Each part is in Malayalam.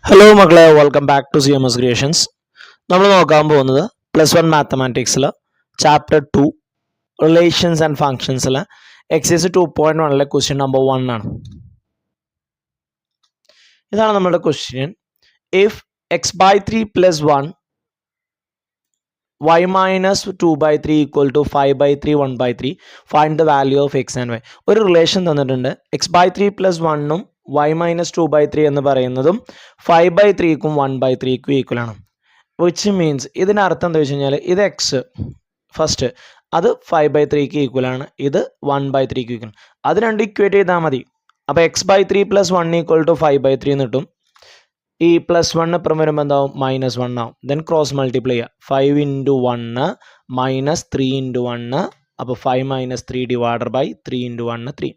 ഹലോ മക്കളെ, welcome back to CMS creations. നമ്മൾ നോക്കാൻ പോകുന്നത് +1 മാത്തമാറ്റിക്സിൽ ചാപ്റ്റർ 2 റിലേഷൻസ് ആൻഡ് ഫങ്ഷൻസിൽ എക്സസൈസ് 2.1 ക്വസ്റ്റ്യൻ നമ്പർ 1 ആണ്. ഇതാണ് നമ്മുടെ question. If x/3 + 1 y - 2/3 = 5/3 1/3 find the value of x and y. ഒരു റിലേഷൻ തന്നിട്ടുണ്ട്. x/3 + 1 y - 2/3 എന്ന് പറയുന്നതും 5/3ക്കും 1/3ക്കും ഈക്വൽ ആണ്. വിച്ച് മീൻസ് ഇതിൻ്റെ അർത്ഥം എന്താ വെച്ച് കഴിഞ്ഞാൽ ഇത് എക്സ് ഫസ്റ്റ് അത് 5/3ക്ക് ഈക്വൽ ആണ്, ഇത് 1/3ക്ക് ഈക്വൽ. അത് രണ്ട് ഇക്വേറ്റ് ചെയ്താൽ മതി. അപ്പോൾ x/3 + 1 = 5/3 എന്ന് കിട്ടും. ഈ +1 ഇപ്പുറം വരുമ്പോൾ എന്താവും -1 ആവും. ദെൻ ക്രോസ് മൾട്ടിപ്ലൈ ചെയ്യുക. 5 × 1 -3 × 1 അപ്പോൾ 5 - 3 / 3 × 1 3.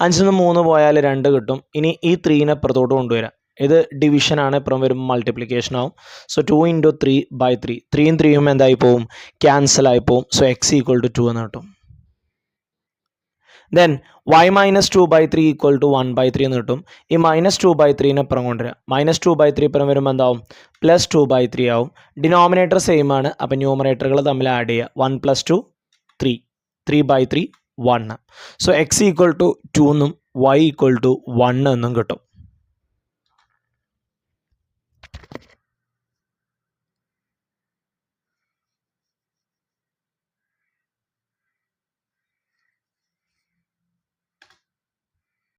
5 ന്ന് 3 പോയാൽ 2 കിട്ടും. ഇനി ഈ 3നെ ഇപ്പുറത്തോട്ട് കൊണ്ടുവരാം. ഇത് ഡിവിഷനാണ്, ഇപ്പുറം വരുമ്പോൾ മൾട്ടിപ്ലിക്കേഷൻ ആവും. സോ 2 × 3/3 3യും 3യും എന്തായി പോവും, ക്യാൻസൽ ആയി പോവും. സോ x = 2 എന്ന് കിട്ടും. ദെൻ y - 2/3 = 1/3 എന്ന് കിട്ടും. ഈ -2/3നെ ഇപ്പുറം കൊണ്ടുവരാം. -2/3 ഇപ്പുറം വരുമ്പോൾ എന്താവും, +2/3 ആവും. ഡിനോമിനേറ്റർ സെയിം ആണ്, അപ്പം ന്യൂമറേറ്ററുകൾ തമ്മിൽ ആഡ് ചെയ്യുക. 1 + 2 3 3/3 1. സോ x = 2 എന്നും y = 1 എന്നും കിട്ടും.